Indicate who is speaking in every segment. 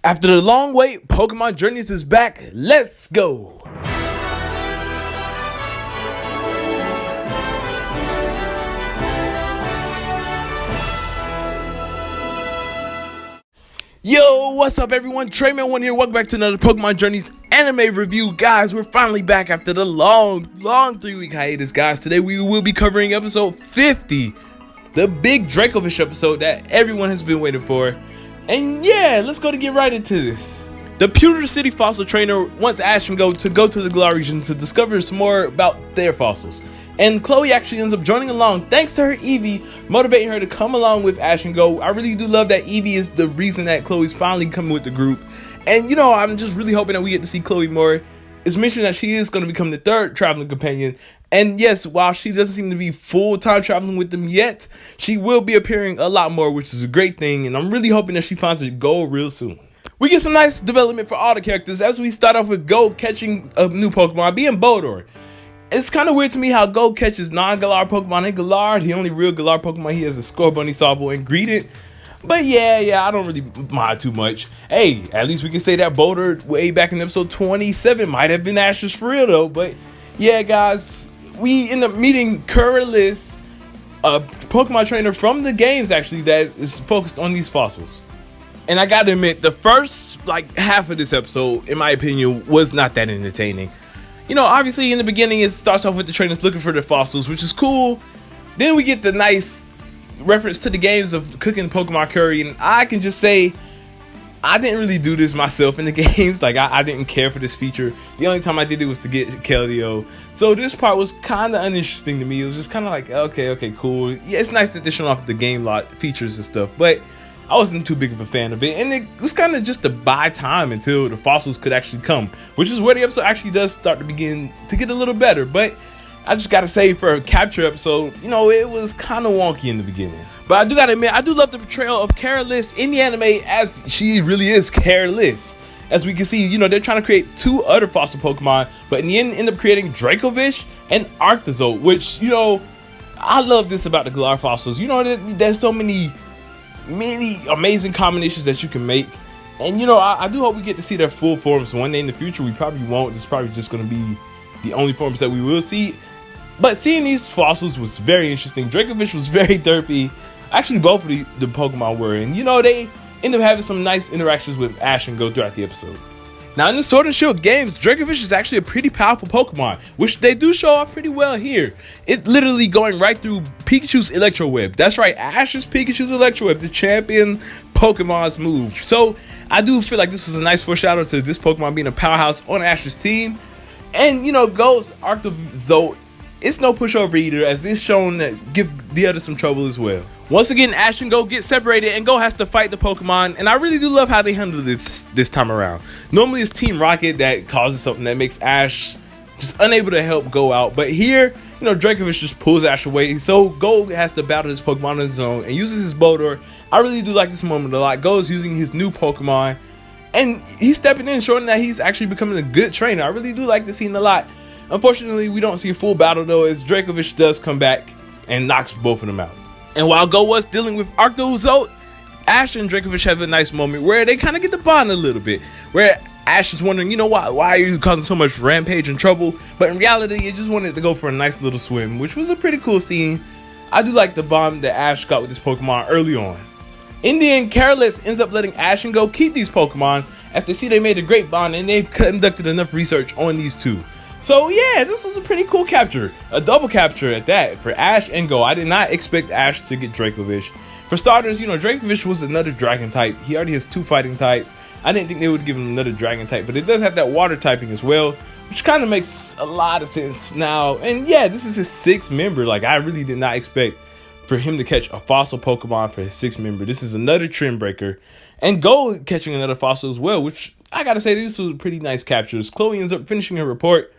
Speaker 1: After the long wait, Pokémon Journeys is back. Let's go! Yo, what's up everyone? Treyman1 here. Welcome back to another Pokémon Journeys anime review. Guys, we're finally back after the long 3-week hiatus, guys. Today we will be covering episode 50, the big Dracovish episode that everyone has been waiting for. And yeah, let's get right into this. The Pewter City fossil trainer wants Ash and Go to the Galar region to discover some more about their fossils. And Chloe actually ends up joining along thanks to her Eevee, motivating her to come along with Ash and Go. I really do love that Eevee is the reason that Chloe's finally coming with the group. And you know, I'm just really hoping that we get to see Chloe more. It's mentioned that she is going to become the third traveling companion. And yes, while she doesn't seem to be full-time traveling with them yet, she will be appearing a lot more, which is a great thing. And I'm really hoping that she finds a goal real soon. We get some nice development for all the characters as we start off with Go catching a new Pokemon, being Bodor. It's kind of weird to me how Go catches non-Galar Pokemon in Galar. The only real Galar Pokemon he has is Scorbunny, Sobble, and Greedent. But yeah, I don't really mind too much. Hey, at least we can say that Bodor way back in episode 27 might have been Ash's for real though. But yeah, guys, we end up meeting Curlis, a Pokemon trainer from the games actually that is focused on these fossils. And I gotta admit, the first half of this episode, in my opinion, was not that entertaining. You know, obviously in the beginning it starts off with the trainers looking for their fossils, which is cool. Then we get the nice reference to the games of cooking Pokemon curry, and I can just say I didn't really do this myself in the games. I didn't care for this feature. The only time I did it was to get Keldeo. So this part was kind of uninteresting to me. It was just kind of like, okay, cool. Yeah, it's nice that they're showing off the game lot features and stuff, but I wasn't too big of a fan of it, and it was kind of just to buy time until the fossils could actually come, which is where the episode actually does start to begin to get a little better. But I just gotta say, for a capture episode, you know, it was kind of wonky in the beginning. But I do gotta admit, I do love the portrayal of Careless in the anime, as she really is careless. As we can see, you know, they're trying to create two other fossil Pokemon, but in the end up creating Dracovish and Arctozolt, which, you know, I love this about the Galar fossils. You know, there's so many amazing combinations that you can make, and you know, I do hope we get to see their full forms one day in the future. We probably won't. This is probably just going to be the only forms that we will see, but seeing these fossils was very interesting. Dracovish was very derpy. Actually, both of the Pokemon were, and you know, they end up having some nice interactions with Ash and Go throughout the episode. Now in the Sword and Shield games, Dracovish is actually a pretty powerful Pokemon, which they do show off pretty well here. It literally going right through Pikachu's Electro Web. That's right, Ash's Pikachu's Electro Web, the champion Pokemon's move. So I do feel like this was a nice foreshadow to this Pokemon being a powerhouse on Ash's team. And you know, Go's Arctozolt, it's no pushover either, as it's shown that give the others some trouble as well. Once again, Ash and Go get separated, and Go has to fight the Pokemon, and I really do love how they handle this time around. Normally it's Team Rocket that causes something that makes Ash just unable to help Go out, but here, you know, Dracovish just pulls Ash away, so Go has to battle this Pokemon on his own and uses his Bodor. I really do like this moment a lot. Go's using his new Pokemon, and he's stepping in, showing that he's actually becoming a good trainer. I really do like this scene a lot. Unfortunately, we don't see a full battle though, as Dracovish does come back and knocks both of them out. And while Go was dealing with Arctozolt, Ash and Dracovish have a nice moment where they kind of get to bond a little bit, where Ash is wondering, you know, why are you causing so much rampage and trouble? But in reality, it just wanted to go for a nice little swim, which was a pretty cool scene. I do like the bond that Ash got with this Pokemon early on. In the end, Careless ends up letting Ash and Go keep these Pokemon, as they see they made a great bond and they've conducted enough research on these two. So yeah, this was a pretty cool capture, a double capture at that for Ash and Go. I did not expect Ash to get Dracovish. For starters, you know, Dracovish was another dragon type. He already has two fighting types. I didn't think they would give him another dragon type, but it does have that water typing as well, which kind of makes a lot of sense now. And yeah, this is his 6th member. Like, I really did not expect for him to catch a fossil Pokemon for his 6th member. This is another trend breaker. And Go catching another fossil as well, which I gotta say, these were pretty nice captures. Chloe ends up finishing her report,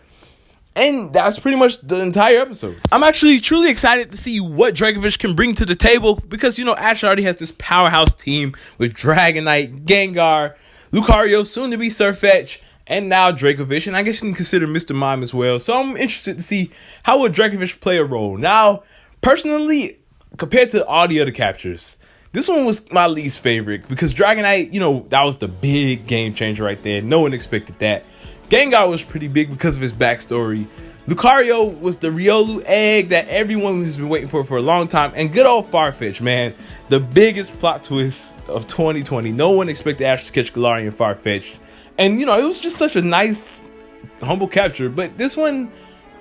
Speaker 1: and that's pretty much the entire episode. I'm actually truly excited to see what Dracovish can bring to the table, because, you know, Ash already has this powerhouse team with Dragonite, Gengar, Lucario, soon to be Sirfetch'd, and now Dracovish, and I guess you can consider Mr. Mime as well. So I'm interested to see how will Dracovish play a role. Now, personally, compared to all the other captures, This one was my least favorite because Dragonite, you know, that was the big game changer right there. No one expected that. Gengar was pretty big because of his backstory. Lucario was the Riolu egg that everyone has been waiting for a long time. And good old Farfetch, man. The biggest plot twist of 2020. No one expected Ash to catch Galarian and Farfetch. And, you know, it was just such a nice, humble capture. But this one,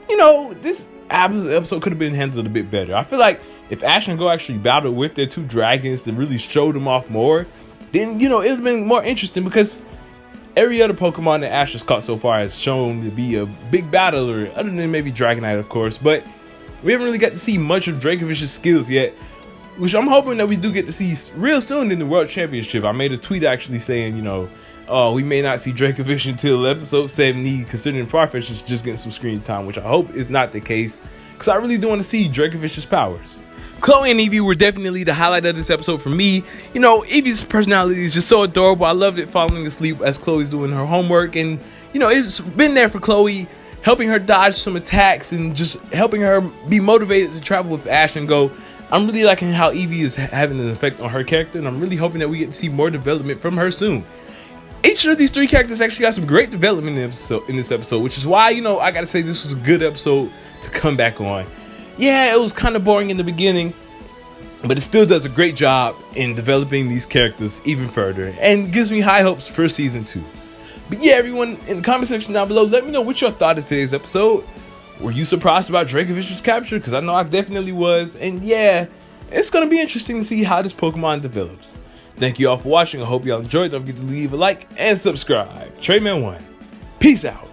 Speaker 1: you know, this episode could have been handled a bit better. I feel like if Ash and Go actually battled with their two dragons to really show them off more, then, you know, it would have been more interesting because every other Pokemon that Ash has caught so far has shown to be a big battler, other than maybe Dragonite, of course. But we haven't really got to see much of Dracovish's skills yet, which I'm hoping that we do get to see real soon in the World Championship. I made a tweet actually saying, you know, we may not see Dracovish until episode 70, considering Farfetch is just getting some screen time, which I hope is not the case, because I really do want to see Dracovish's powers. Chloe and Eevee were definitely the highlight of this episode for me. You know, Eevee's personality is just so adorable. I loved it falling asleep as Chloe's doing her homework. And, you know, it's been there for Chloe, helping her dodge some attacks and just helping her be motivated to travel with Ash and Go. I'm really liking how Eevee is having an effect on her character, and I'm really hoping that we get to see more development from her soon. Each of these three characters actually got some great development in this episode, which is why, you know, I gotta say this was a good episode to come back on. Yeah, it was kind of boring in the beginning, but it still does a great job in developing these characters even further and gives me high hopes for season 2. But yeah, everyone in the comment section down below, let me know what your thought of today's episode. Were you surprised about Dracovish's capture? Because I know I definitely was. And yeah, it's going to be interesting to see how this Pokemon develops. Thank you all for watching. I hope y'all enjoyed. Don't forget to leave a like and subscribe. TreyMan1. Peace out.